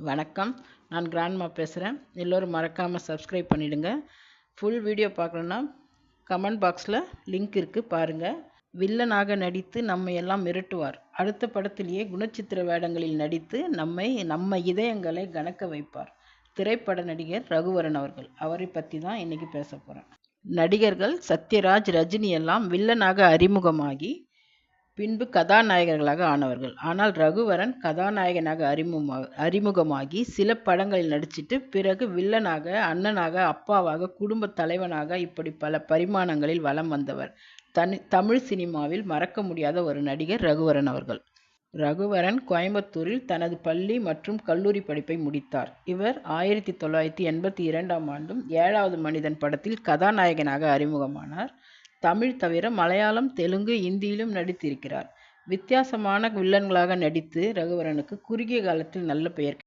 வணக்கம். நான் கிராண்ட்மா பேசுகிறேன். எல்லோரும் மறக்காமல் சப்ஸ்கிரைப் பண்ணிவிடுங்க. ஃபுல் வீடியோ பார்க்கணுன்னா கமெண்ட் பாக்ஸில் லிங்க் இருக்குது, பாருங்கள். வில்லனாக நடித்து நம்மை எல்லாம் மிரட்டுவார். அடுத்த படத்திலேயே குணச்சித்திர வேடங்களில் நடித்து நம்ம இதயங்களை கனக்க வைப்பார் திரைப்பட நடிகர் ரகுவரன் அவர்கள். அவரை பற்றி தான் இன்றைக்கி பேச போகிறேன். நடிகர்கள் சத்யராஜ், ரஜினி எல்லாம் வில்லனாக அறிமுகமாகி பின்பு கதாநாயகர்களாக ஆனவர்கள். ஆனால் ரகுவரன் கதாநாயகனாக அறிமுகமாகி சில படங்களில் நடிச்சிட்டு பிறகு வில்லனாக, அண்ணனாக, அப்பாவாக, குடும்ப தலைவனாக இப்படி பல பரிமாணங்களில் வலம் வந்தவர். தமிழ் சினிமாவில் மறக்க முடியாத ஒரு நடிகர் ரகுவரன் அவர்கள். ரகுவரன் கோயம்புத்தூரில் தனது பள்ளி மற்றும் கல்லூரி படிப்பை முடித்தார். இவர் 1982ஆம் ஆண்டும் 7வது மனிதன் படத்தில் கதாநாயகனாக அறிமுகமானார். தமிழ் தவிர மலையாளம், தெலுங்கு, இந்தியிலும் நடித்திருக்கிறார். வித்தியாசமான வில்லன்களாக நடித்து ரகுவரனுக்கு குறுகிய காலத்தில் நல்ல பெயர்